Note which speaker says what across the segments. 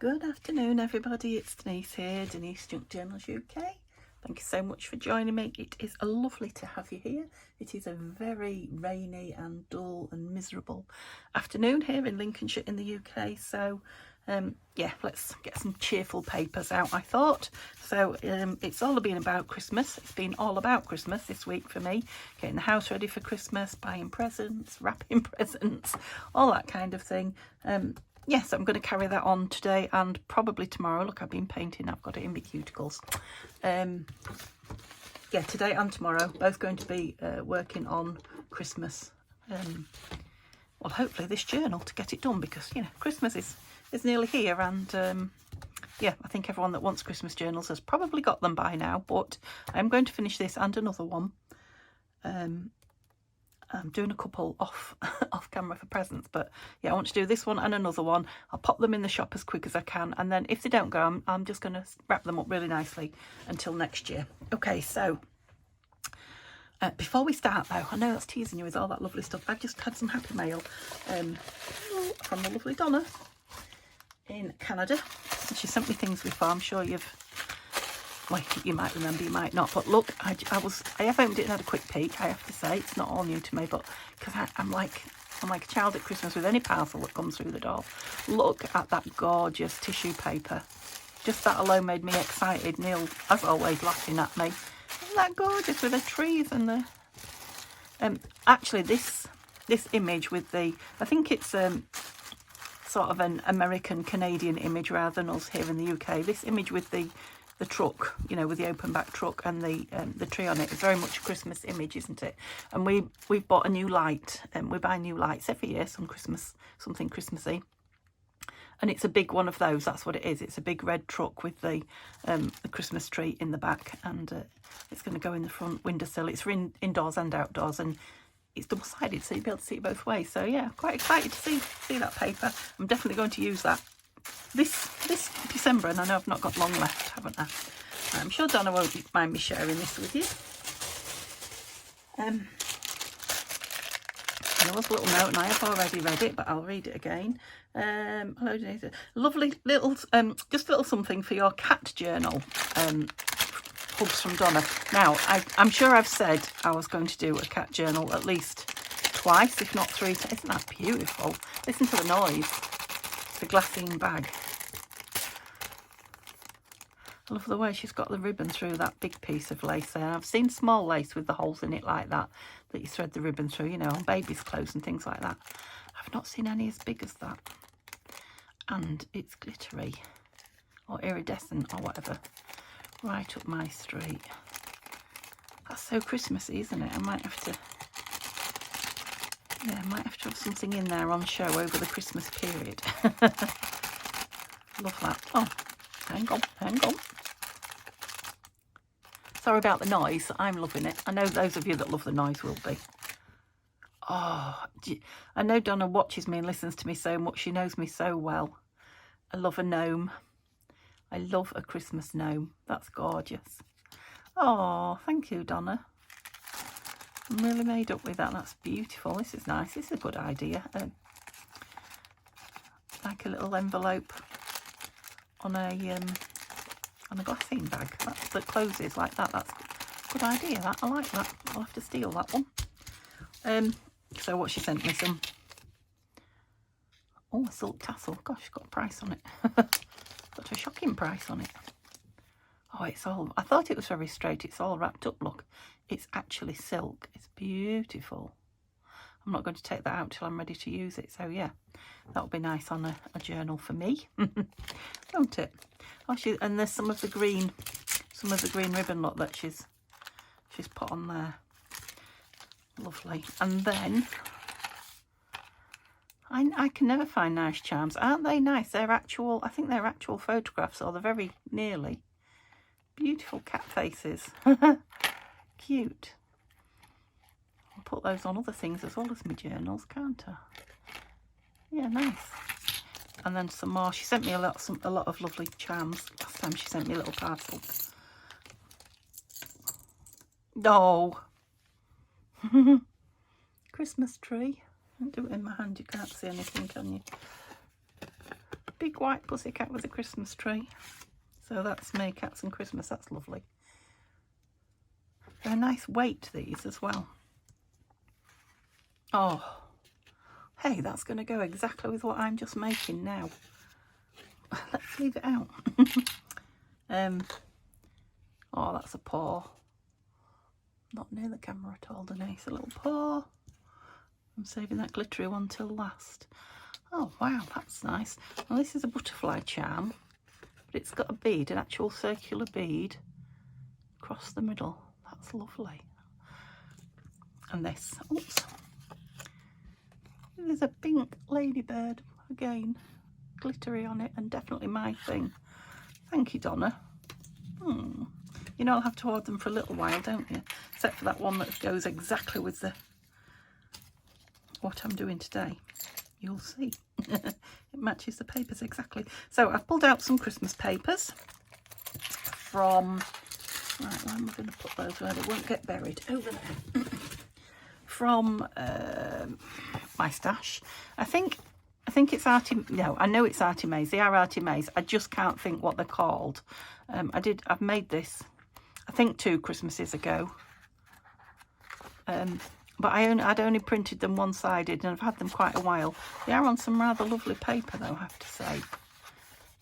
Speaker 1: Good afternoon, everybody. It's Denise here, Denise Junk Journals UK. Thank you so much for joining me. It is lovely to have you here. It is a very rainy and dull and miserable afternoon here in Lincolnshire in the UK. So, yeah, let's get some cheerful papers out, I thought. So, it's all been about Christmas. It's been all about Christmas this week for me. Getting the house ready for Christmas, buying presents, wrapping presents, all that kind of thing. Yes, I'm going to carry that on today and probably tomorrow. Look, I've been painting. I've got it in my cuticles. Yeah, today and tomorrow, both going to be working on Christmas. Well, hopefully this journal to get it done because, you know, Christmas is nearly here. And, yeah, I think everyone that wants Christmas journals has probably got them by now. But I'm going to finish this and another one. I'm doing a couple off camera for presents, but yeah, I want to do this one and another one. I'll pop them in the shop as quick as I can, and then if they don't go, I'm just going to wrap them up really nicely until next year. Okay, so before we start though, I know that's teasing you with all that lovely stuff. I've just had some happy mail from the lovely Donna in Canada, and she sent me things before. I'm sure well, you might remember, you might not, but look, I have opened it and had a quick peek. I have to say, it's not all new to me, but because I'm like a child at Christmas with any parcel that comes through the door. Look at that gorgeous tissue paper. Just that alone made me excited. Neil, as always, laughing at me. Isn't that gorgeous with the trees and the... actually, this image with the... I think it's sort of an American-Canadian image rather than us here in the UK. This image with the truck, you know, with the open back truck and the tree on it is very much a Christmas image, isn't it? And we've bought a new light, and we buy new lights every year, something Christmassy, and it's a big one of those. That's what it is. It's a big red truck with the Christmas tree in the back, and it's going to go in the front windowsill. It's for indoors and outdoors, and it's double-sided, so you'll be able to see it both ways. So yeah, quite excited to see that paper. I'm definitely going to use that this December, and I know I've not got long left, haven't I? I'm sure Donna won't mind me sharing this with you. And there was a little note, and I have already read it, but I'll read it again. Hello, Denise. Lovely little, just a little something for your cat journal. Hubs from Donna. Now, I'm sure I've said I was going to do a cat journal at least twice, if not three times. Isn't that beautiful? Listen to the noise. The glassine bag. I love the way she's got the ribbon through that big piece of lace there. I've seen small lace with the holes in it like that you thread the ribbon through, you know, on babies' clothes and things like that. I've not seen any as big as that. And it's glittery or iridescent or whatever. Right up my street. That's so Christmassy, isn't it? I might have to have something in there on show over the Christmas period. Love that. Oh, hang on. Sorry about the noise. I'm loving it. I know those of you that love the noise will be. Oh, I know Donna watches me and listens to me so much. She knows me so well. I love a gnome. I love a Christmas gnome. That's gorgeous. Oh, thank you, Donna. I'm really made up with that. That's beautiful. This is nice. This is a good idea. Like a little envelope on a glassine bag that closes like that. That's a good idea. That I like that. I'll have to steal that one. So what she sent me some. Oh, a silk tassel. Gosh, it's got a price on it. Got a shocking price on it. Oh, it's all... I thought it was very straight. It's all wrapped up. Look, it's actually silk. It's beautiful. I'm not going to take that out till I'm ready to use it. So yeah, that'll be nice on a journal for me, won't it? Oh, and there's some of the green ribbon, look, that she's put on there. Lovely. And then I can never find nice charms. Aren't they nice? They're actual. I think they're actual photographs, or they're very nearly. Beautiful cat faces. Cute. I'll put those on other things as well as my journals, can't I? Yeah, nice. And then some more. She sent me a lot of lovely charms. Last time she sent me a little parcel. Oh. Christmas tree. I'll do it in my hand. You can't see anything, can you? big white pussycat with a Christmas tree. So that's Meerkats and Christmas. That's lovely. They're a nice weight, these, as well. Oh, hey, that's going to go exactly with what I'm just making now. Let's leave it out. Oh, that's a paw. Not near the camera at all, Denise. A little paw. I'm saving that glittery one till last. Oh, wow, that's nice. Well, this is a butterfly charm, but it's got a bead, an actual circular bead across the middle. That's lovely. And this, oops. There's a pink ladybird, again, glittery on it, and definitely my thing. Thank you, Donna. You know, I'll have to hold them for a little while, don't you? Except for that one that goes exactly with the what I'm doing today. You'll see. It matches the papers exactly. So I've pulled out some Christmas papers from, right, where am I going to put those where they won't get buried? Over there. From my stash. I think it's Artie, no, I know it's Artie Mays. They are Artie Mays. I just can't think what they're called. I've made this, I think 2 Christmases ago. But I'd only printed them one-sided, and I've had them quite a while. They are on some rather lovely paper, though, I have to say.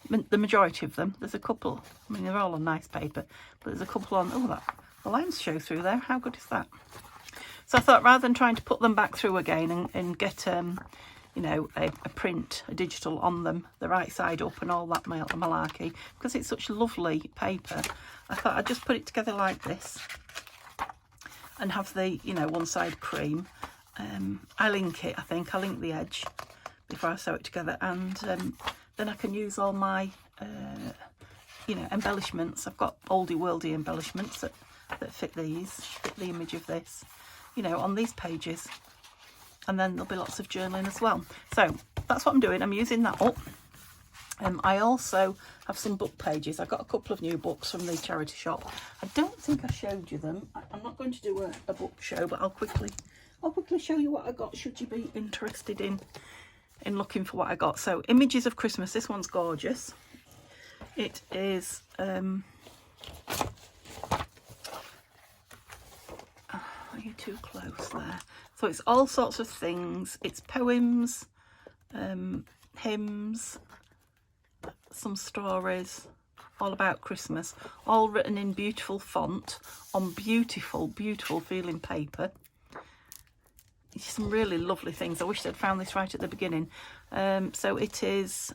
Speaker 1: The majority of them. There's a couple, I mean, they're all on nice paper, but there's a couple on, oh, that, the lines show through there. How good is that? So I thought, rather than trying to put them back through again and get, you know, a print, a digital on them, the right side up and all that malarkey, because it's such lovely paper, I thought I'd just put it together like this and have the, you know, one side cream. I link it, I think. I link the edge before I sew it together, and then I can use all my, you know, embellishments. I've got oldie worldy embellishments that fit these, fit the image of this, you know, on these pages. And then there'll be lots of journaling as well. So that's what I'm doing. I'm using that up. I also have some book pages. I got a couple of new books from the charity shop. I don't think I showed you them. I'm not going to do a book show, but I'll quickly show you what I got, should you be interested in looking for what I got. So, Images of Christmas. This one's gorgeous. It is are you too close there? So it's all sorts of things. It's poems, hymns, some stories, all about Christmas, all written in beautiful font on beautiful, beautiful feeling paper. Some really lovely things. I wish I'd found this right at the beginning. So it is,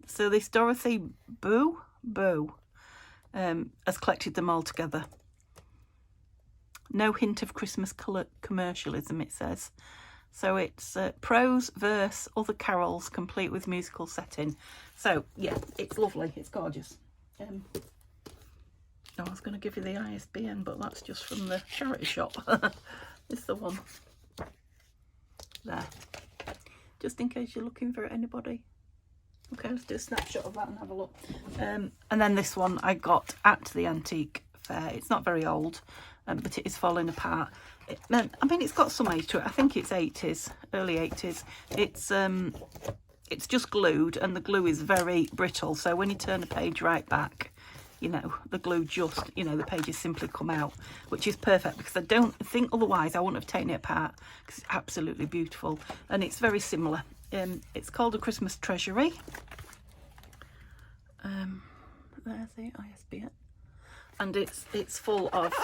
Speaker 1: so this Dorothy Boo has collected them all together. No hint of Christmas commercialism, it says. So it's prose, verse, other carols, complete with musical setting. So yeah, it's lovely. It's gorgeous. I was going to give you the ISBN, but that's just from the charity shop. It's the one there, just in case you're looking for it, anybody. Okay, let's do a snapshot of that and have a look. And then this one I got at the antique fair. It's not very old, but it is falling apart. I mean, it's got some age to it. I think it's 80s, early 80s. It's just glued, and the glue is very brittle. So when you turn a page right back, you know, the glue just, you know, the pages simply come out, which is perfect, because I don't think otherwise I wouldn't have taken it apart, because it's absolutely beautiful. And it's very similar. It's called A Christmas Treasury. There's the ISBN. And it's full of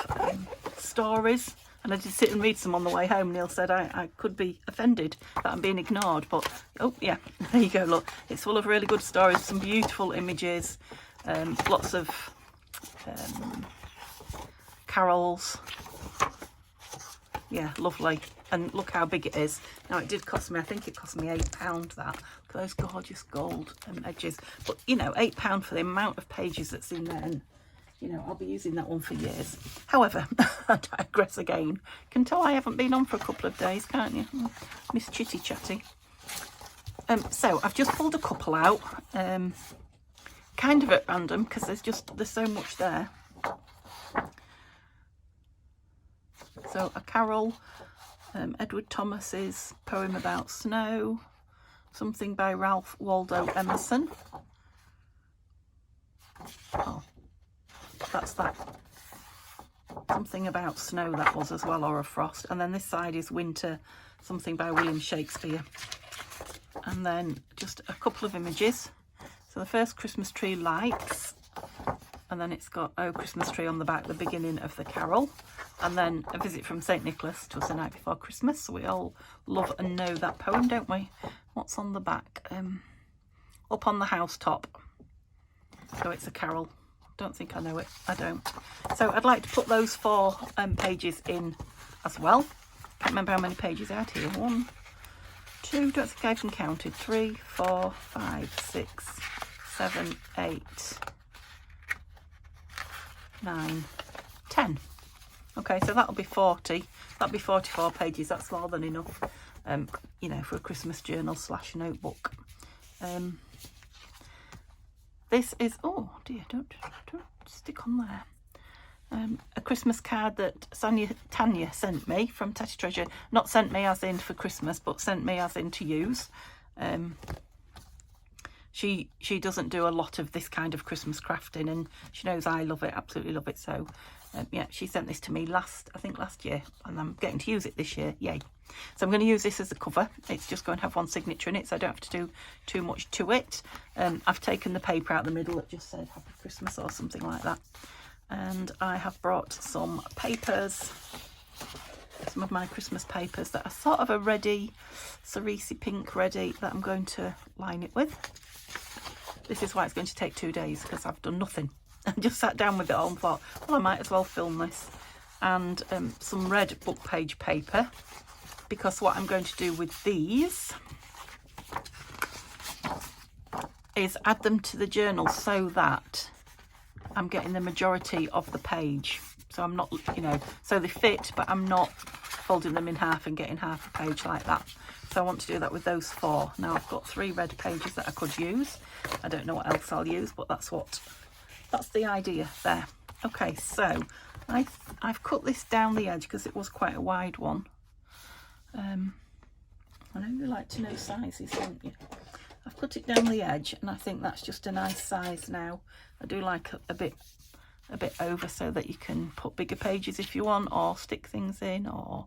Speaker 1: stories. And I did sit and read some on the way home. Neil said I could be offended that I'm being ignored, but oh yeah, there you go, look. It's full of really good stories, some beautiful images, lots of carols. Yeah, lovely. And look how big it is. Now, it did cost me, I think it cost me £8, that. Look at those gorgeous gold edges. But, you know, £8 for the amount of pages that's in there. And, you know, I'll be using that one for years. However, I digress again. You can tell I haven't been on for a couple of days, can't you? Miss Chitty Chatty. So, I've just pulled a couple out. Kind of at random, because there's so much there. So, a carol, Edward Thomas's poem about snow, something by Ralph Waldo Emerson, Oh, that's that. Something about snow that was as well, or a frost. And then this side is winter, something by William Shakespeare. And then just a couple of images. So the first, Christmas tree lights, and then it's got Oh Christmas Tree on the back, the beginning of the carol. And then a visit from St Nicholas, 'Twas the Night Before Christmas. So we all love and know that poem, don't we? What's on the back? Up on the housetop. So it's a carol. Don't think I know it. I don't. So I'd like to put those 4 pages in as well. Can't remember how many pages I had here. 1, 2, don't think I even counted. 3, 4, 5, 6, 7, 8, 9, 10. Okay, so that'll be 40. That'll be 44 pages. That's more than enough, you know, for a Christmas journal / notebook. This is, oh dear, don't stick on there. A Christmas card that Tanya sent me from Tatty Treasure. Not sent me as in for Christmas, but sent me as in to use. She doesn't do a lot of this kind of Christmas crafting, and she knows I love it, absolutely love it. So yeah, she sent this to me last year, and I'm getting to use it this year. Yay. So I'm going to use this as a cover. It's just going to have one signature in it, so I don't have to do too much to it. I've taken the paper out the middle that just said Happy Christmas or something like that. And I have brought some papers, some of my Christmas papers that are sort of a ready, cerise pink ready, that I'm going to line it with. This is why it's going to take 2 days, because I've done nothing. I just sat down with it all and thought, well, I might as well film this. And some red book page paper, because what I'm going to do with these is add them to the journal so that I'm getting the majority of the page. So I'm not, you know, so they fit, but I'm not folding them in half and getting half a page like that. So I want to do that with those 4. Now I've got 3 red pages that I could use. I don't know what else I'll use, but that's the idea there. Okay, so I've cut this down the edge because it was quite a wide one. I know you like to know sizes, don't you? I've cut it down the edge, and I think that's just a nice size now. I do like a bit over, so that you can put bigger pages if you want, or stick things in, or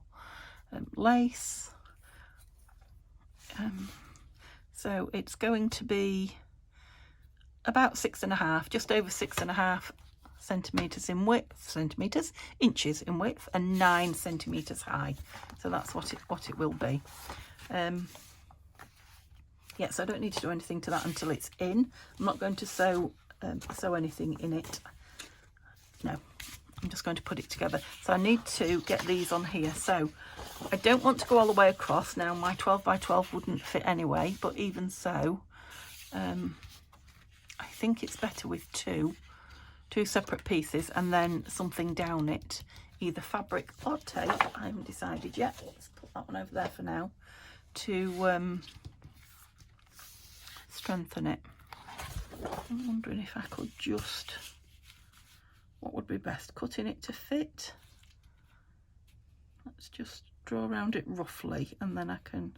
Speaker 1: lace. So it's going to be about 6.5, just over 6.5 centimeters in width, inches in width, and 9 centimeters high. So that's what it will be. Yeah, so I don't need to do anything to that until it's in. I'm not going to sew anything in it. No, I'm just going to put it together. So I need to get these on here. So I don't want to go all the way across. Now my 12 by 12 wouldn't fit anyway, but even so, I think it's better with two separate pieces, and then something down it, either fabric or tape. I haven't decided yet. Let's put that one over there for now, to strengthen it. I'm wondering if I could just, what would be best, cutting it to fit. Let's just draw around it roughly, and then I can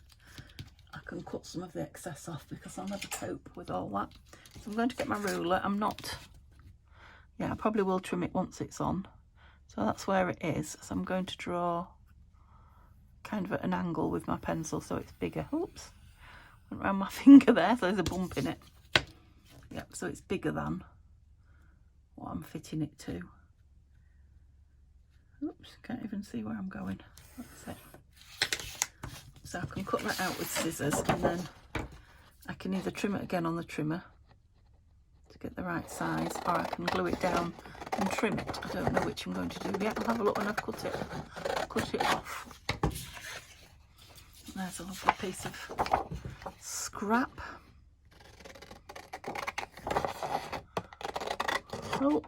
Speaker 1: cut some of the excess off, because I'll never cope with all that. So I'm going to get my ruler. I probably will trim it once it's on. So that's where it is. So I'm going to draw kind of at an angle with my pencil so it's bigger. Oops, went around my finger there, so there's a bump in it. Yep, so it's bigger than what I'm fitting it to. Oops, can't even see where I'm going. That's it. So I can cut that out with scissors, and then I can either trim it again on the trimmer to get the right size, or I can glue it down and trim it. I don't know which I'm going to do yet. I'll have a look when I've cut it off. There's a lovely piece of scrap. Oh,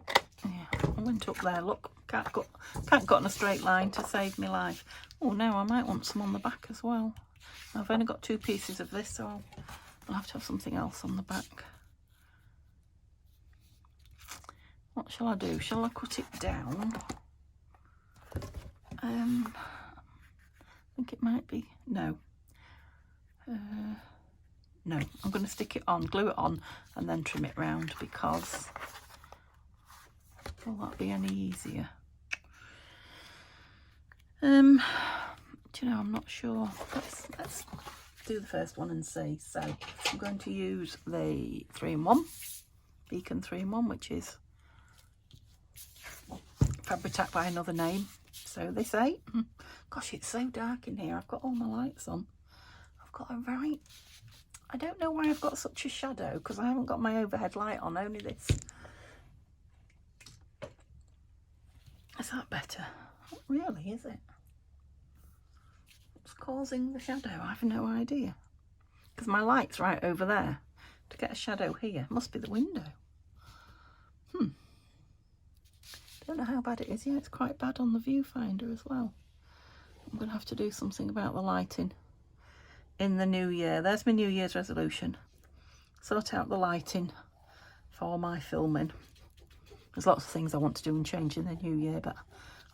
Speaker 1: yeah, I went up there, look. Can't cut in a straight line to save me life. Oh no, I might want some on the back as well. I've only got 2 pieces of this, so I'll have to have something else on the back. What shall I do? Shall I cut it down? I think it might be, no. No, I'm going to stick it on, glue it on, and then trim it round, because Will that be any easier? Do you know, I'm not sure. Let's do the first one and see. So I'm going to use the 3-in-1, Beacon 3-in-1, which is Fabri-Tac by another name. So they say. Gosh, it's so dark in here. I've got all my lights on. I've got a right... I don't know why I've got such a shadow, because I haven't got my overhead light on, only this. Is that better? Not really, is it? What's causing the shadow? I have no idea. Because my light's right over there. To get a shadow here, must be the window. Don't know how bad it is. Yeah, it's quite bad on the viewfinder as well. I'm going to have to do something about the lighting in the new year. There's my New Year's resolution. Sort out the lighting for my filming. There's lots of things I want to do and change in the new year, but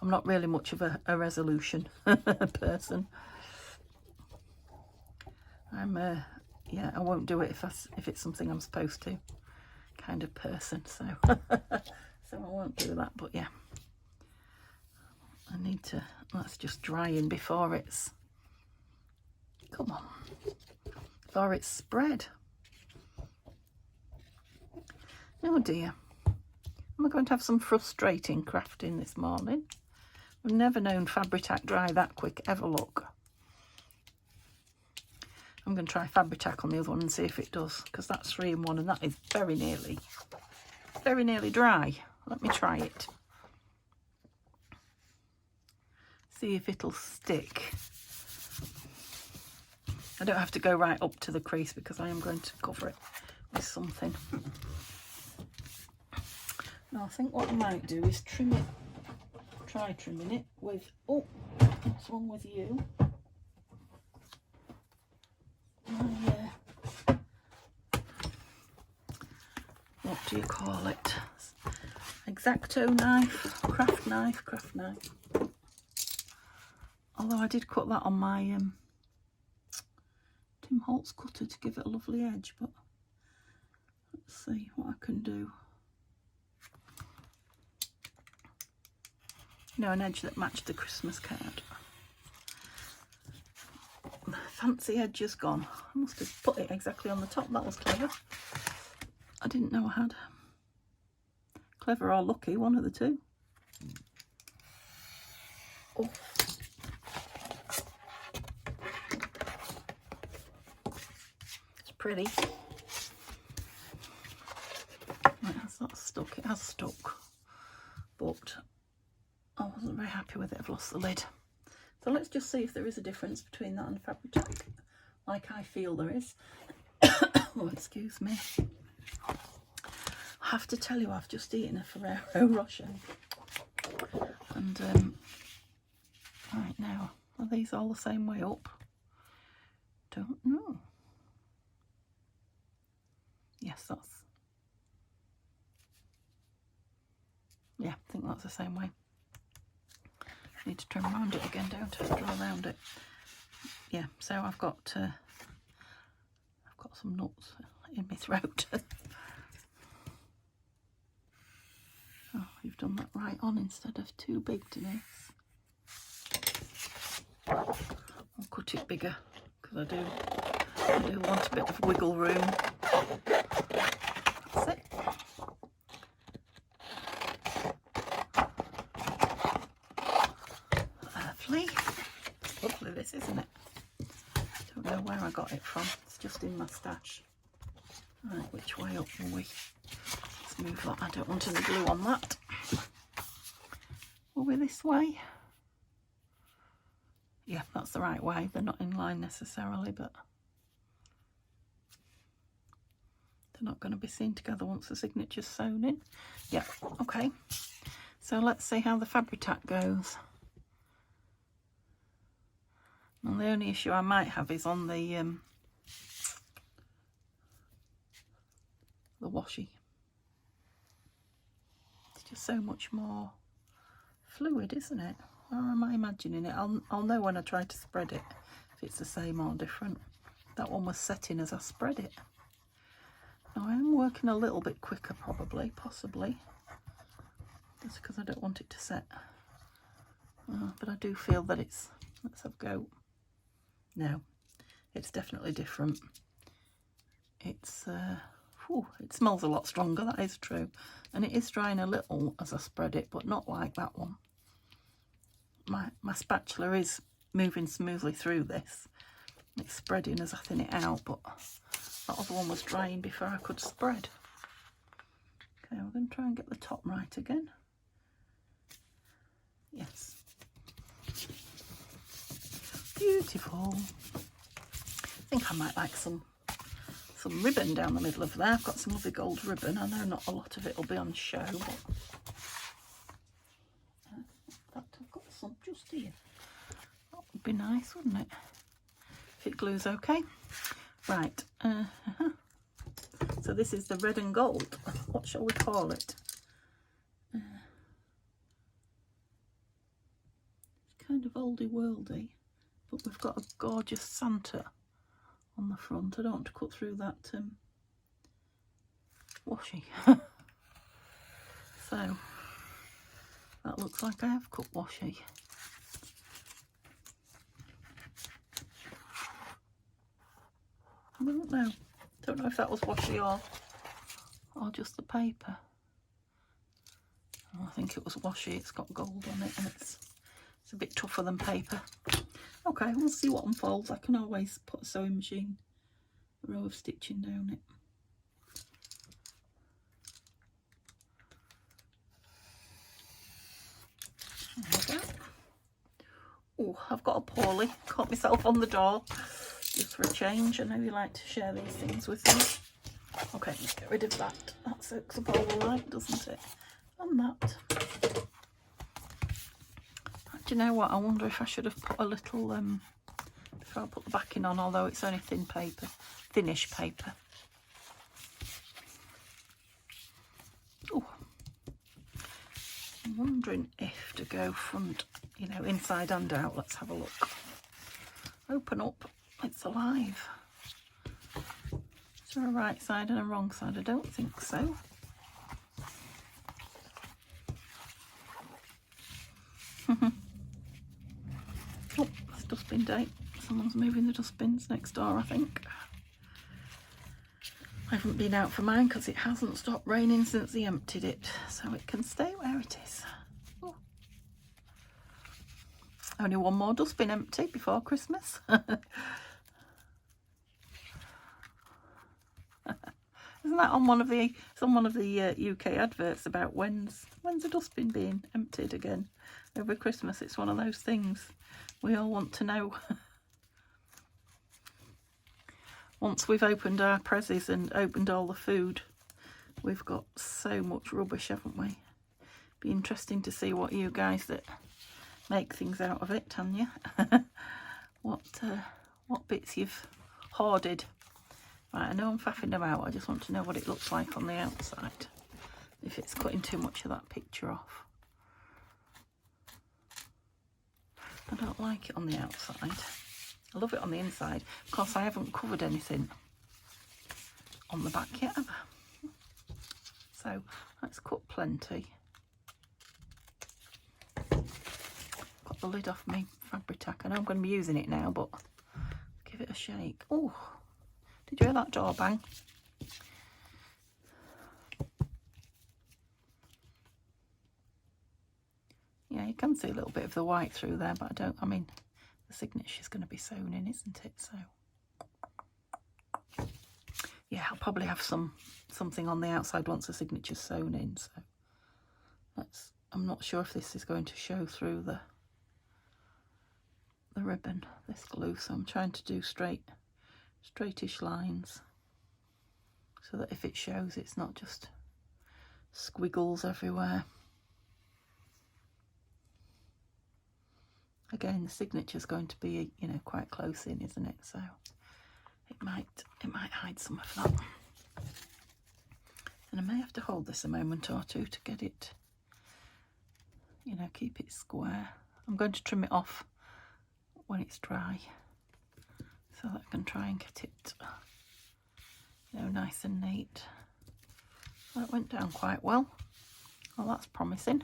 Speaker 1: I'm not really much of a resolution person. Yeah, I won't do it if it's something I'm supposed to kind of person. So so I won't do that. But yeah, I need to. That's just drying before it's. Come on, before it's spread. Oh dear. I'm going to have some frustrating crafting this morning. I've never known Fabri-Tac dry that quick, ever. Look. I'm going to try Fabri-Tac on the other one and see if it does, because that's 3-in-1 and that is very nearly dry. Let me try it. See if it'll stick. I don't have to go right up to the crease because I am going to cover it with something. Now I think what I might do is trim it, try trimming it with, oh, what's wrong with you? What do you call it? X-Acto knife, craft knife. Although I did cut that on my Tim Holtz cutter to give it a lovely edge, but let's see what I can do. You know, an edge that matched the Christmas card. The fancy edge is gone. I must have put it exactly on the top. That was clever. I didn't know I had. Clever or lucky, one of the two. Oh. It's pretty. Right, that's not stuck. It has stuck. But I wasn't very happy with it. I've lost the lid. So let's just see if there is a difference between that and Fabri-Tac, like I feel there is. Oh, excuse me. I have to tell you, I've just eaten a Ferrero Rocher. And, right now, are these all the same way up? Don't know. Yes, that's... Yeah, I think that's the same way. Need to turn around it again, don't I? Draw around it. Yeah, so I've got some nuts in my throat. Oh, you've done that right on instead of too big, Denise. I'll cut it bigger because I do want a bit of wiggle room. That's it. Lovely this, isn't it? Don't know where I got it from. It's just in my stash. Right, which way up will we? Let's move that. I don't want any glue on that. Will we this way? Yeah, that's the right way. They're not in line necessarily, but they're not going to be seen together once the signature's sewn in. Yeah, okay. So let's see how the Fabri-Tac goes. And the only issue I might have is on the washi. It's just so much more fluid, isn't it? Or am I imagining it? I'll know when I try to spread it if it's the same or different. That one was setting as I spread it. Now I am working a little bit quicker, probably, possibly. Just because I don't want it to set. But I do feel that it's, let's have a go. No, it's definitely different. It's, it smells a lot stronger, that is true. And it is drying a little as I spread it, but not like that one. My spatula is moving smoothly through this. It's spreading as I thin it out, but that other one was drying before I could spread. Okay, we're going to try and get the top right again. Yes. Beautiful. I think I might like some ribbon down the middle of there. I've got some lovely gold ribbon. I know not a lot of it will be on show, but in fact I've got some just here. That would be nice, wouldn't it? If it glues okay. Right. So this is the red and gold. What shall we call it? It's kind of oldie worldy, but we've got a gorgeous Santa on the front. I don't want to cut through that washi. So that looks like I have cut washi. I don't know. Don't know if that was washi or just the paper. Oh, I think it was washi. It's got gold on it and it's a bit tougher than paper. Okay, we'll see what unfolds. I can always put a sewing machine, a row of stitching down it. There we go. Oh, I've got a Paulie. Caught myself on the door just for a change. I know you like to share these things with me. Okay, let's get rid of that. That soaks up all the light, doesn't it? And that. Do you know what? I wonder if I should have put a little before I put the backing on, although it's only thin paper, thinnish paper. Oh, I'm wondering if to go front, you know, inside and out. Let's have a look. Open up. It's alive. Is there a right side and a wrong side? I don't think so. Oh, it's dustbin day. Someone's moving the dustbins next door, I think. I haven't been out for mine because it hasn't stopped raining since he emptied it, so it can stay where it is. Oh. Only one more dustbin empty before Christmas. Isn't that on one of the UK adverts about when's a dustbin being emptied again over Christmas? It's one of those things we all want to know. Once we've opened our prezzies and opened all the food, we've got so much rubbish, haven't we? Be interesting to see what you guys that make things out of it, Tanya, what bits you've hoarded. Right, I know I'm faffing them out. I just want to know what it looks like on the outside, if it's cutting too much of that picture off. I don't like it on the outside. I love it on the inside. Of course, I haven't covered anything on the back yet, have I? So let's cut plenty. Got the lid off me Fabri-Tac. I know I'm going to be using it now, but give it a shake. Oh, did you hear that door bang? Yeah, you can see a little bit of the white through there, but I mean, the signature's going to be sewn in, isn't it? So, yeah, I'll probably have something on the outside once the signature's sewn in. So, I'm not sure if this is going to show through the ribbon, this glue. So I'm trying to do straightish lines, so that if it shows, it's not just squiggles everywhere. Again, the signature's going to be, you know, quite close in, isn't it? So it might hide some of that. And I may have to hold this a moment or two to get it, you know, keep it square. I'm going to trim it off when it's dry, so that I can try and get it, you know, nice and neat. Well, it went down quite well. Well, that's promising.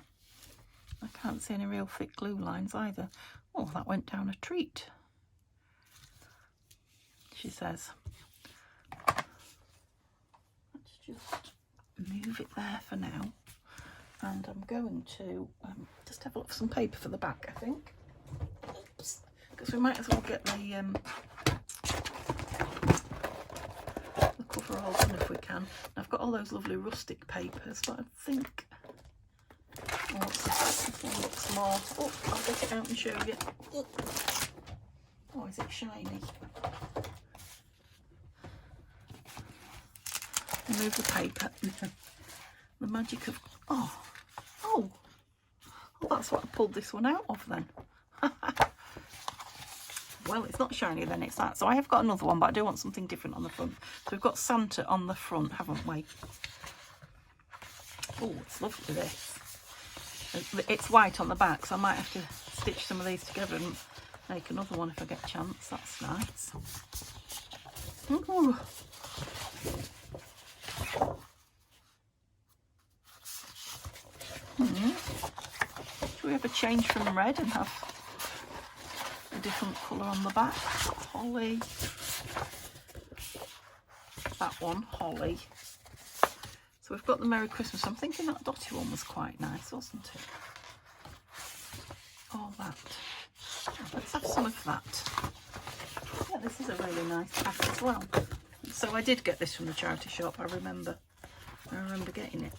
Speaker 1: I can't see any real thick glue lines either. Oh, that went down a treat, she says. Let's just move it there for now. And I'm going to just have a look for some paper for the back, I think. Oops. Because we might as well get the cover all done if we can. I've got all those lovely rustic papers, but I think... Oh, this one looks more... Oh, I'll get it out and show you. Oh, is it shiny? Remove the paper. The magic of... Oh, that's what I pulled this one out of then. Well, it's not shiny then, it's that. So I have got another one, but I do want something different on the front. So we've got Santa on the front, haven't we? Oh, it's lovely, this. It's white on the back, so I might have to stitch some of these together and make another one if I get a chance. That's nice. Ooh. Should we have a change from red and have a different colour on the back? Holly. That one, holly. So we've got the Merry Christmas. I'm thinking that dotty one was quite nice, wasn't it? All that. Let's have some of that. Yeah, this is a really nice pack as well. So I did get this from the charity shop, I remember getting it.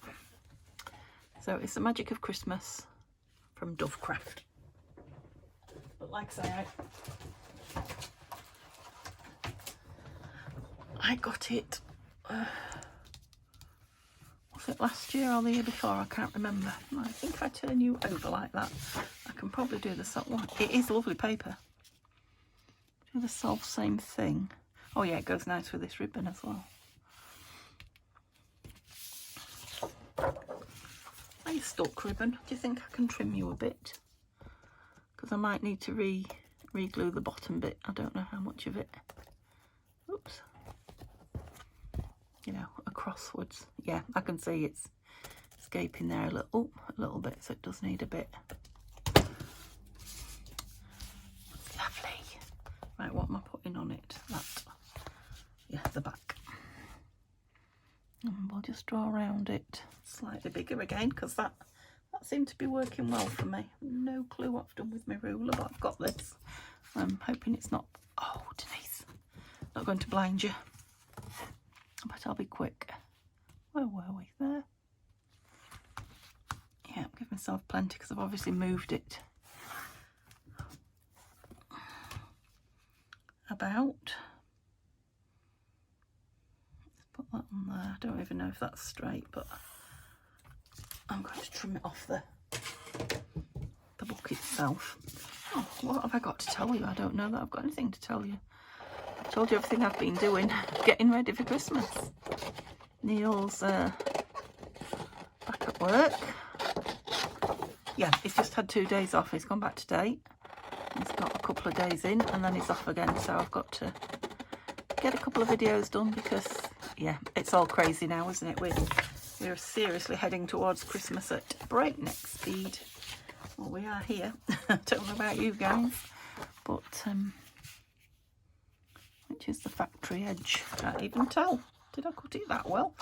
Speaker 1: So it's the Magic of Christmas from Dovecraft. But like I say, I got it, was it last year or the year before? I can't remember. I think if I turn you over like that, I can probably do the same one. It is lovely paper. Do the self same thing. Oh yeah, it goes nice with this ribbon as well. Are you stuck, ribbon? Do you think I can trim you a bit? Because I might need to re-glue the bottom bit. I don't know how much of it. Oops. You know, acrosswards. Yeah, I can see it's escaping there a little bit, so it does need a bit. Lovely. Right, what am I putting on it? That. Yeah, the back. And we'll just draw around it slightly bigger again, because that seemed to be working well for me. No clue what I've done with my ruler, but I've got this. I'm hoping it's not... Oh, Denise. Not going to blind you. But I'll be quick. Where were we? There. Yeah, I'll give myself plenty because I've obviously moved it about. Let's put that on there. I don't even know if that's straight, but I'm going to trim it off the book itself. Oh, what have I got to tell you? I don't know that I've got anything to tell you. I've told you everything I've been doing, getting ready for Christmas. Neil's back at work. Yeah, he's just had 2 days off. He's gone back today. He's got a couple of days in and then he's off again. So I've got to get a couple of videos done because, yeah, it's all crazy now, isn't it? We're seriously heading towards Christmas at breakneck speed. Well, we are here. I don't know about you guys, but which is the factory edge? Can't even tell. Did I cut it that well?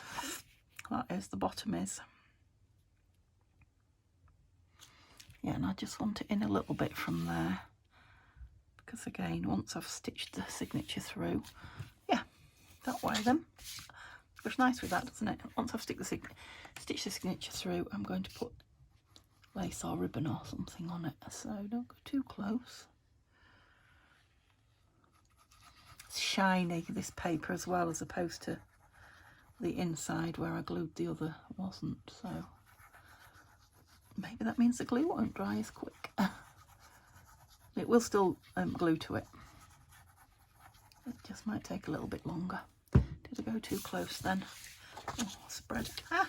Speaker 1: That is, the bottom is. Yeah, and I just want it in a little bit from there. Because again, once I've stitched the signature through, yeah, that way then. Looks nice with that, doesn't it? Once I've stitched the signature through, I'm going to put lace or ribbon or something on it. So don't go too close. It's shiny, this paper as well, as opposed to the inside where I glued the other wasn't. So maybe that means the glue won't dry as quick. It will still glue to it. It just might take a little bit longer. Did I go too close then? Oh, spread. Ah.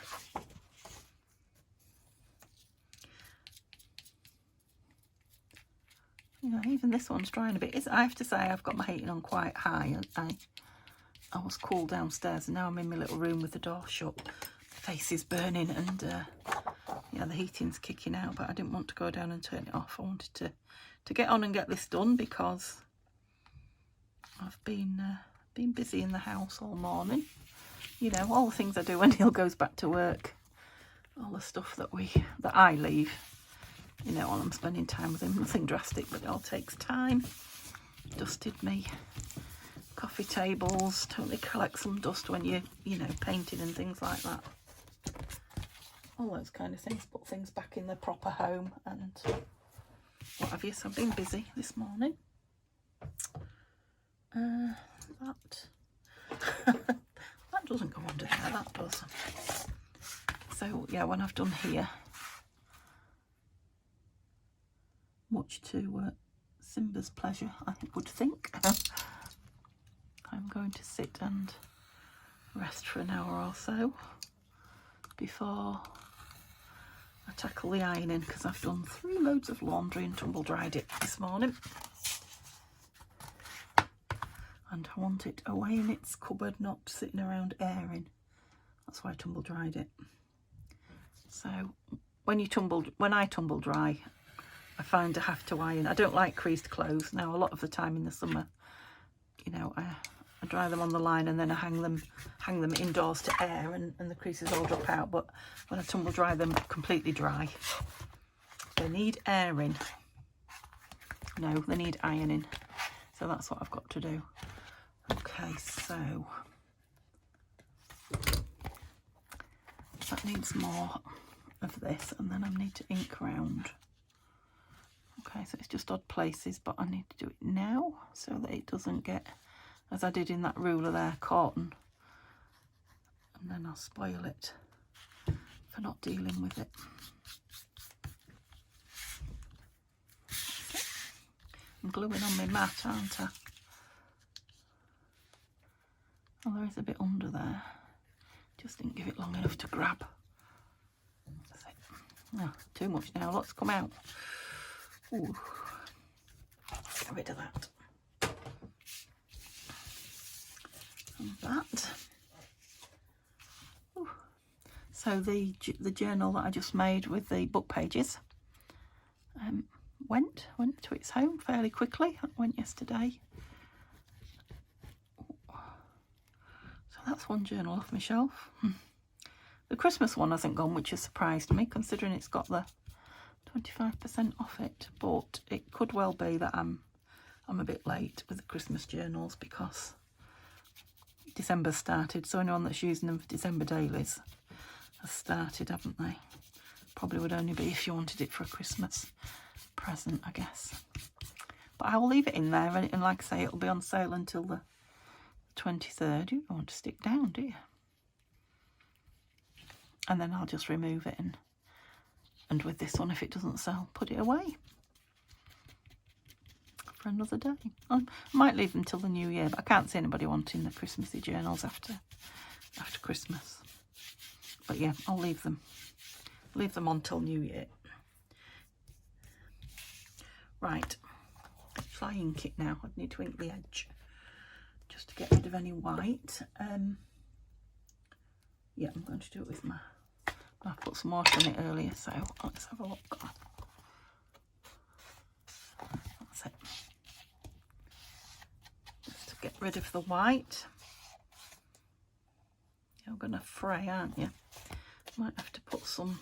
Speaker 1: Yeah, even this one's drying a bit. I have to say I've got my heating on quite high. I was cool downstairs and now I'm in my little room with the door shut. The face is burning and yeah, the heating's kicking out, but I didn't want to go down and turn it off. I wanted to get on and get this done because I've been busy in the house all morning. You know, all the things I do when Neil goes back to work, all the stuff that I leave, you know, while I'm spending time with him. Nothing drastic, but it all takes time. Dusted me coffee tables, totally collect some dust when you know, painting and things like that. All those kind of things, put things back in the proper home and what have you. So I've been busy this morning. That that doesn't go under there, that does. So yeah, when I've done here, much to Simba's pleasure, I would think, I'm going to sit and rest for an hour or so before I tackle the ironing, because I've done 3 loads of laundry and tumble dried it this morning. And I want it away in its cupboard, not sitting around airing. That's why I tumble dried it. So when I tumble dry, I find I have to iron. I don't like creased clothes. Now, a lot of the time in the summer, you know, I dry them on the line and then I hang them indoors to air, and the creases all drop out. But when I tumble dry them completely dry, they need airing. No, they need ironing. So that's what I've got to do. Okay, so that needs more of this, and then I need to ink around. Okay, so it's just odd places, but I need to do it now so that it doesn't get, as I did in that ruler there, cotton, and then I'll spoil it for not dealing with it. I'm gluing on my mat, aren't I? Oh, there is a bit under there. Just didn't give it long enough to grab. That's it. No, too much now. Lots come out. Ooh. Get rid of that. And that. Ooh. So the journal that I just made with the book pages went to its home fairly quickly. It went yesterday. So that's one journal off my shelf. The Christmas one hasn't gone, which has surprised me, considering it's got the 25% off it. But it could well be that I'm a bit late with the Christmas journals because December's started. So anyone that's using them for December dailies has started, haven't they? Probably would only be if you wanted it for a Christmas present, I guess. But I'll leave it in there, and like I say, it'll be on sale until the 23rd. You don't want to stick down, do you? And then I'll just remove it, and with this one, if it doesn't sell, put it away for another day. I might leave them till the new year, but I can't see anybody wanting the Christmassy journals after Christmas. But yeah, I'll leave them on till New Year. Right, shall I ink it now? I need to ink the edge just to get rid of any white. Yeah, I'm going to do it with I put some water in it earlier, so let's have a look. That's it. Just to get rid of the white. You're going to fray, aren't you? Might have to put some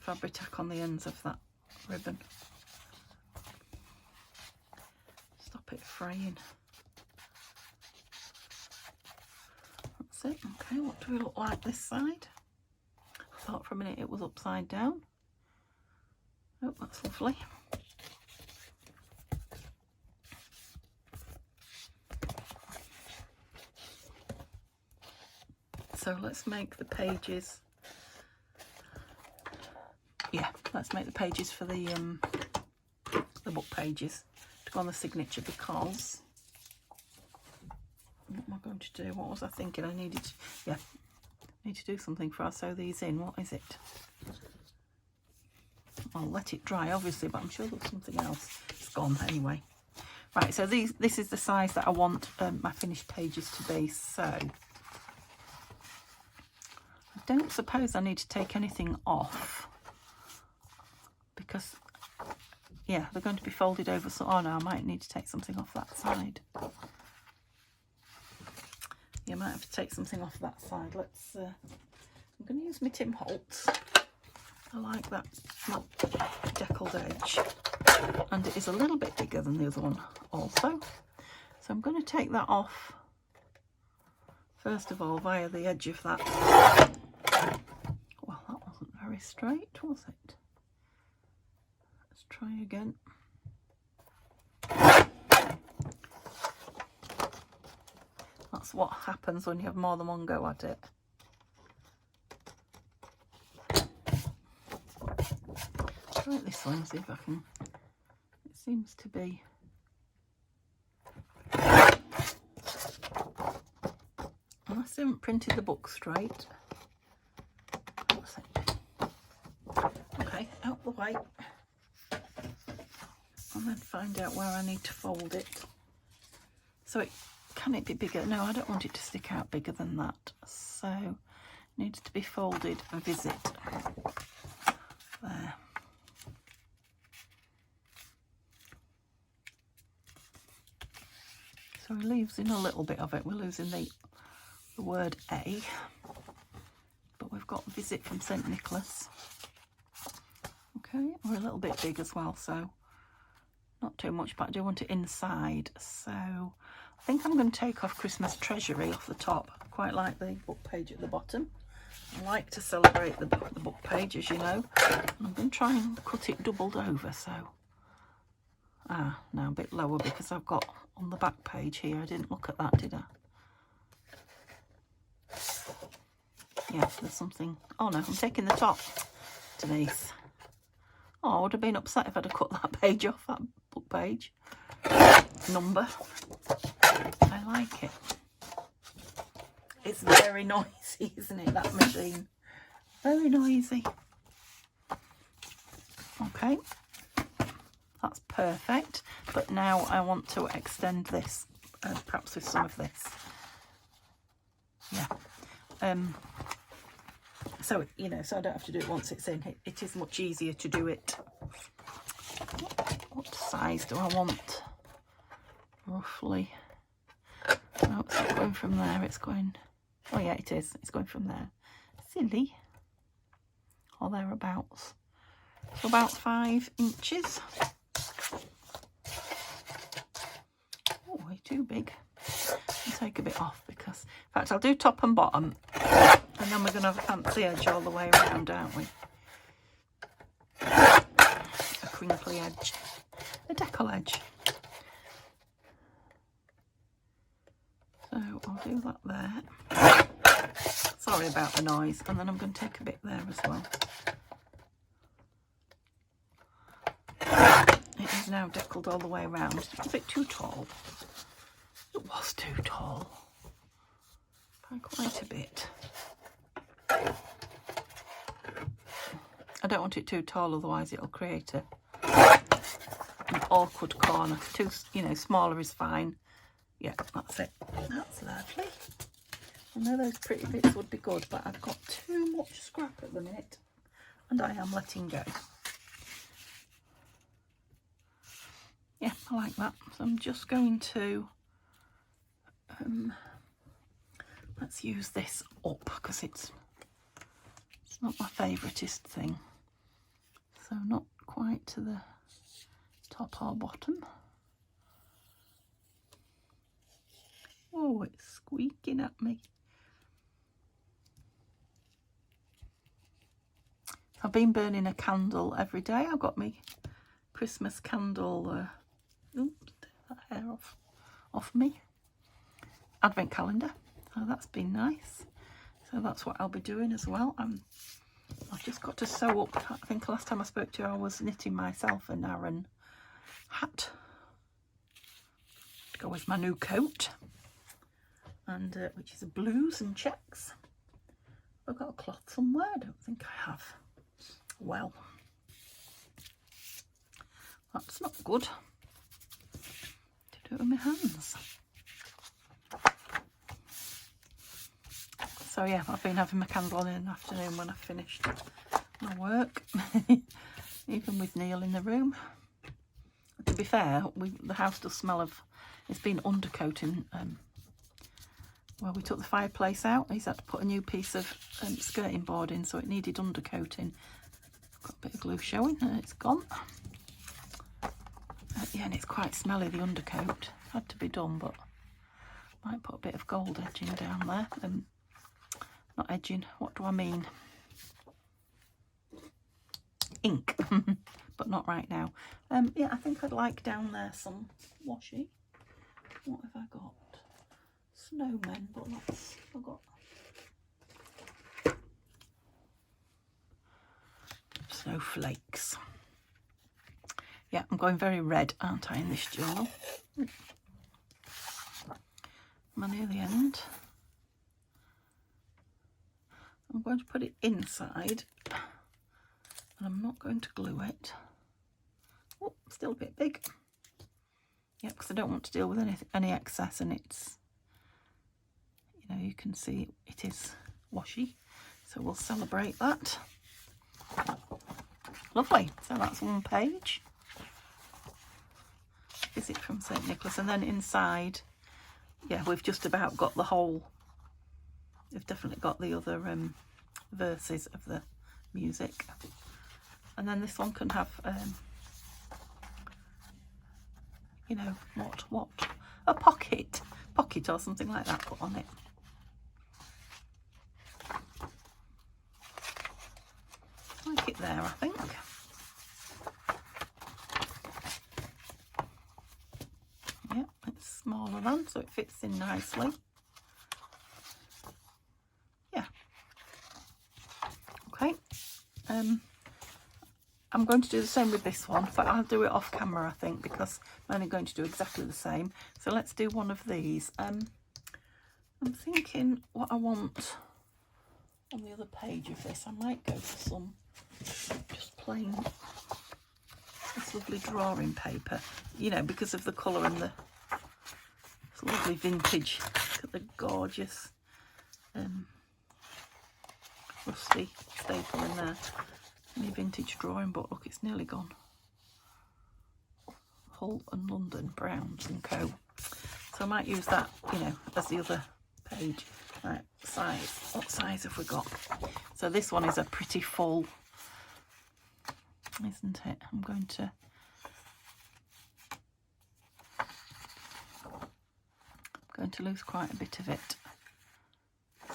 Speaker 1: Fabri-Tac on the ends of that ribbon. Stop it fraying. That's it. Okay, what do we look like this side? I thought for a minute it was upside down. Oh, that's lovely. So let's make the pages. Yeah, let's make the pages for the book pages to go on the signature, because what am I going to do? What was I thinking? I need to do something before I sew these in. What is it? I'll let it dry, obviously, but I'm sure there's something else. It's gone anyway. Right, so this is the size that I want my finished pages to be. So I don't suppose I need to take anything off because, yeah, they're going to be folded over. So, oh no, I might need to take something off that side. You might have to take something off that side. Let's, I'm going to use my Tim Holtz. I like that deckled edge. And it is a little bit bigger than the other one also. So I'm going to take that off, first of all, via the edge of that. Well, that wasn't very straight, was it? Let's try again. That's what happens when you have more than one go at it. Try it this way and see if I can. It seems to be. Unless I haven't printed the book straight. What's it? Okay, out the way. And then find out where I need to fold it. So can it be bigger? No, I don't want it to stick out bigger than that. So it needs to be folded a visit. There. So we're losing a little bit of it. We're losing the word A. But we've got visit from St. Nicholas. Okay, we're a little bit big as well, so not too much, but I do want it inside. So I think I'm going to take off Christmas Treasury off the top. I quite like the book page at the bottom. I like to celebrate the book page, as you know. I'm going to try and cut it doubled over, so now a bit lower because I've got on the back page here. I didn't look at that, did I? Yeah, there's something. Oh no, I'm taking the top, Denise. Oh, I would have been upset if I'd have cut that page off, that book page. Number. I like it. It's very noisy, isn't it, that machine? Very noisy. Okay. That's perfect. But now I want to extend this, perhaps with some of this. Yeah. So, you know, so I don't have to do it once it's in. It is much easier to do it. What size do I want? Roughly. No, it's not going from there. It's going... Oh, yeah, it is. It's going from there. Silly. Or thereabouts. So about 5 inches. Oh, way too big. I'll take a bit off because... In fact, I'll do top and bottom. And then we're going to have a fancy edge all the way around, aren't we? A crinkly edge. A decal edge. So I'll do that there. Sorry about the noise. And then I'm going to take a bit there as well. It is now deckled all the way around. It's a bit too tall. It was too tall. By quite a bit. I don't want it too tall, otherwise it'll create an awkward corner. Too, you know, smaller is fine. Yeah, that's it. That's lovely. I know those pretty bits would be good, but I've got too much scrap at the minute, and I am letting go. Yeah, I like that. So I'm just going to let's use this up because it's not my favouriteest thing. So not quite to the top or bottom. Oh, it's squeaking at me. I've been burning a candle every day. I've got my Christmas candle. Oops, take that hair off me. Advent calendar. So that's been nice. So that's what I'll be doing as well. I've just got to sew up. I think last time I spoke to you, I was knitting myself an Aran hat to go with my new coat, and which is blues and checks. I've got a cloth somewhere. I don't think I have. Well, that's not good to do it with my hands. So yeah, I've been having my candle on in the afternoon when I've finished my work, even with Neil in the room. To be fair, the house does smell of, it's been undercoating. Well, we took the fireplace out. He's had to put a new piece of skirting board in, so it needed undercoating. Got a bit of glue showing, and it's gone. Yeah, and it's quite smelly, the undercoat. Had to be done, but might put a bit of gold edging down there. Not edging, what do I mean? Ink, but not right now. Yeah, I think I'd like down there some washi. What have I got? Snowmen, but that's, I've got snowflakes. Yeah, I'm going very red, aren't I, in this journal? I'm near the end. I'm going to put it inside, and I'm not going to glue it. Oh, still a bit big. Yeah, because I don't want to deal with any excess, and it's, you know, you can see it is washi, so we'll celebrate that. Lovely. So that's one page. Visit from St. Nicholas, and then inside, yeah, we've just about got the whole. We've definitely got the other verses of the music, and then this one can have, you know, what a pocket or something like that put on it. Like it there, I think. Yeah, it's smaller than, so it fits in nicely. Yeah. Okay. I'm going to do the same with this one, but I'll do it off camera, I think, because I'm only going to do exactly the same. So let's do one of these. I'm thinking what I want on the other page of this. I might go for some just plain, this lovely drawing paper, you know, because of the colour and the lovely vintage. Look at the gorgeous rusty staple in there. Any vintage drawing book. Look, it's nearly gone. Hull and London Browns and Co. So I might use that, you know, as the other page. Right, size. What size have we got? So this one is a pretty full, isn't it? I'm going to lose quite a bit of it.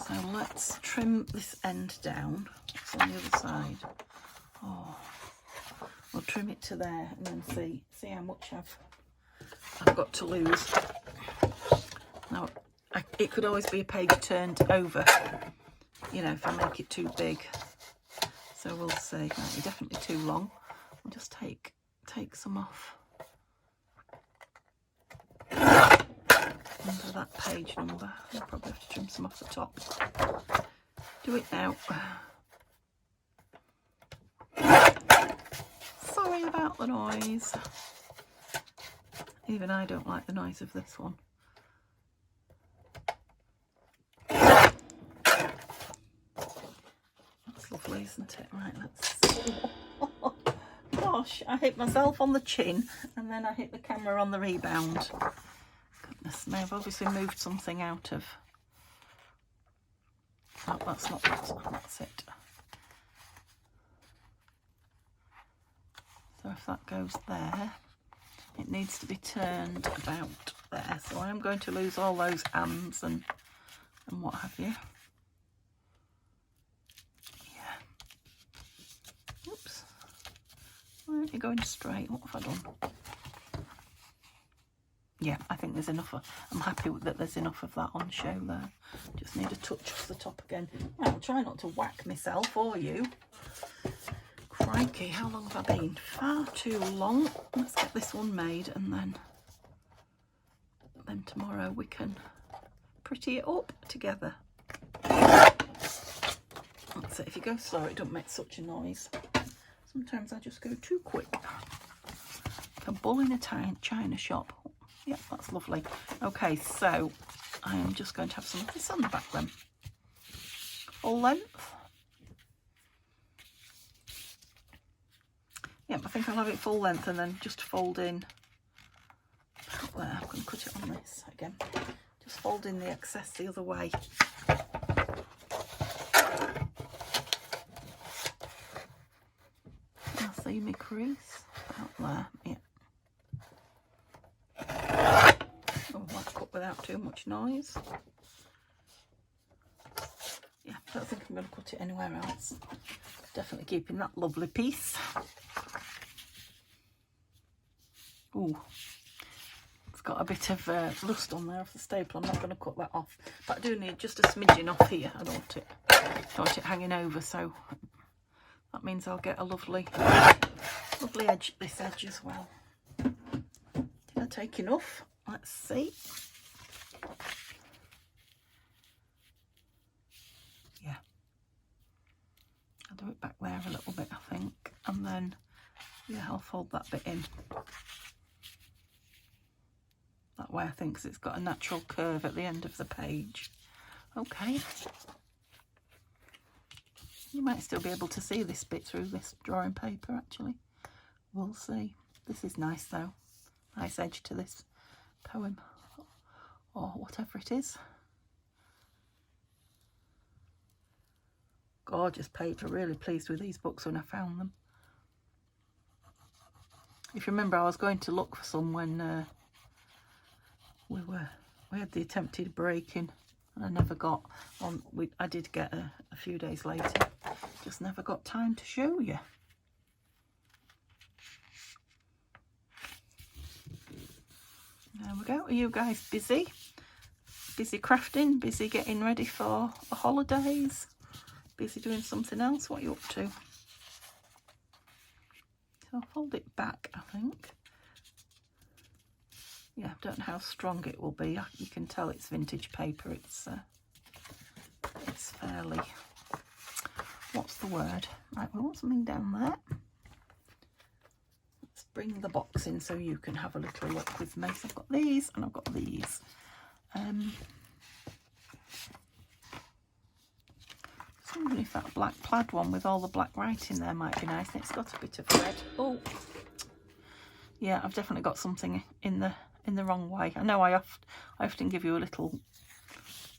Speaker 1: So let's trim this end down. It's on the other side. Oh, we'll trim it to there and then see how much I've got to lose. Now, it could always be a page turned over, you know, if I make it too big. So we'll see. Might be definitely too long. I'll just take some off under that page number. I'll probably have to trim some off the top. Do it now. Sorry about the noise. Even I don't like the noise of this one. That's lovely, isn't it? Right, let's see. Gosh, I hit myself on the chin and then I hit the camera on the rebound. Goodness me, I've obviously moved something out of... Oh, that's not that, that's it. So if that goes there, it needs to be turned about there. So I am going to lose all those ands and what have you. Yeah. Oops. Why aren't you going straight? What have I done? Yeah, I think there's enough. I'm happy that there's enough of that on show there. Just need a touch off the top again. Right, I'll try not to whack myself or you. Crikey, how long have I been? Far too long. Let's get this one made and then tomorrow we can pretty it up together. That's it. If you go slow, it don't make such a noise. Sometimes I just go too quick. Like a bull in a china shop. Yep, that's lovely. Okay, so I am just going to have some of this on the back then. full length. Yep, I think I'll have it full length and then just fold in there. I'm going to cut it on this again. Just fold in the excess the other way. I'll see my crease out there. Yeah. Oh, that's cut without too much noise. Yeah, I don't think I'm going to cut it anywhere else. Definitely keeping that lovely piece. Ooh, it's got a bit of rust on there off the staple. I'm not going to cut that off, but I do need just a smidgen off here. I don't want it hanging over, so that means I'll get a lovely edge, this edge as well. Did I take enough? Let's see. Yeah, I'll do it back there a little bit, I think, and then yeah, I'll fold that bit in. That way I think, because it's got a natural curve at the end of the page. Okay. You might still be able to see this bit through this drawing paper, actually. We'll see. This is nice, though. Nice edge to this poem, or whatever it is. Gorgeous paper. Really pleased with these books when I found them. If you remember, I was going to look for some when we had the attempted break-in, and I never got on. I did get a few days later, just never got time to show you. There we go. Are you guys busy? Busy crafting? Busy getting ready for the holidays? Busy doing something else? What are you up to? So I'll fold it back, I think. Yeah, I don't know how strong it will be. You can tell it's vintage paper. It's fairly, what's the word? Right, we want something down there. Let's bring the box in so you can have a little look with me. So I've got these and I've got these. Just wondering if that black plaid one with all the black writing there might be nice. And it's got a bit of red. Oh, yeah, I've definitely got something in the wrong way. I know I often give you a little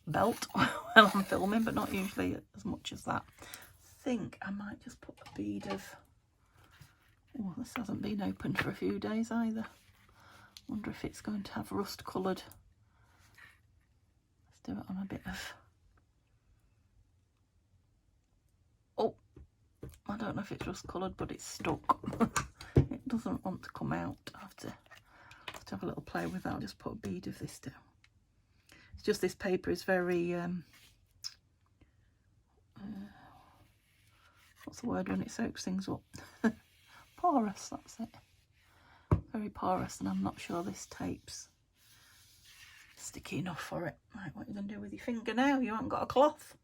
Speaker 1: belt while I'm filming, but not usually as much as that. I think I might just put a bead of, oh, this hasn't been opened for a few days either. Wonder if it's going to have rust coloured. Let's do it on a bit of, oh, I don't know if it's rust coloured, but it's stuck. It doesn't want to come out. I have to have a little play with that. I'll just put a bead of this down. It's just this paper is very what's the word when it soaks things up? Porous, that's it. Very porous, and I'm not sure this tape's sticky enough for it. Right, what are you going to do with your finger now? You haven't got a cloth.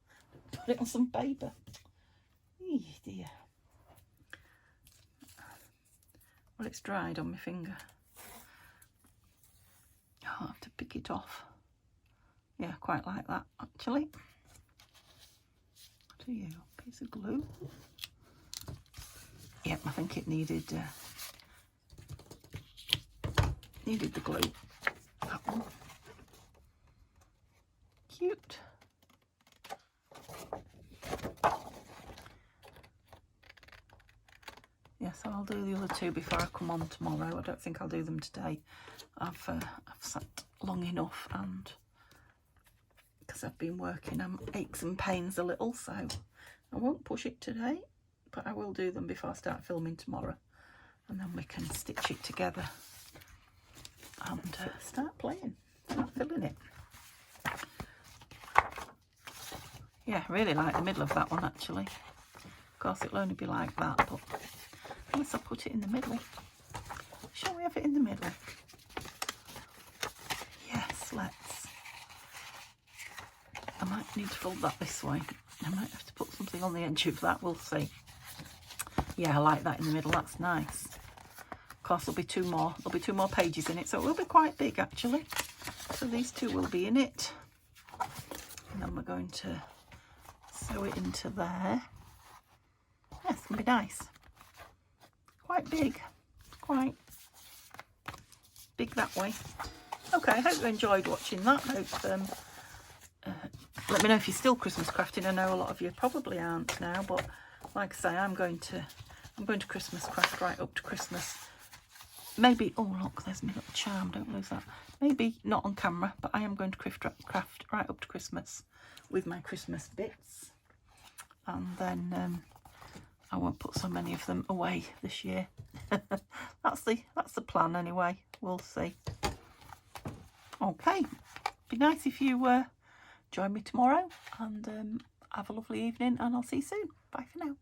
Speaker 1: Put it on some paper. Eey, dear. Well, it's dried on my finger. I'll have to pick it off. Yeah, quite like that, actually. What are you? Piece of glue? Yep, I think it needed the glue. That one. Cute. Yes, I'll do the other two before I come on tomorrow. I don't think I'll do them today. I've sat long enough, and because I've been working, I'm aches and pains a little, so I won't push it today, but I will do them before I start filming tomorrow, and then we can stitch it together and start playing, start filling it. Yeah, I really like the middle of that one, actually. Of course, it'll only be like that, but unless I put it in the middle. Shall we have it in the middle? Yes, let's. I might need to fold that this way. I might have to put something on the edge of that, we'll see. Yeah, I like that in the middle, that's nice. Of course, there'll be two more pages in it, so it will be quite big, actually. So these two will be in it. And then we're going to sew it into there. Yeah, it's going to be nice. Quite big. Quite big that way. Okay, I hope you enjoyed watching that. I hope, let me know if you're still Christmas crafting. I know a lot of you probably aren't now, but like I say, I'm going to Christmas craft right up to Christmas. Maybe, oh look, there's my little charm, don't lose that. Maybe not on camera, but I am going to craft right up to Christmas with my Christmas bits. And then I won't put so many of them away this year. That's the plan anyway. We'll see. Okay, be nice if you join me tomorrow, and have a lovely evening, and I'll see you soon. Bye for now.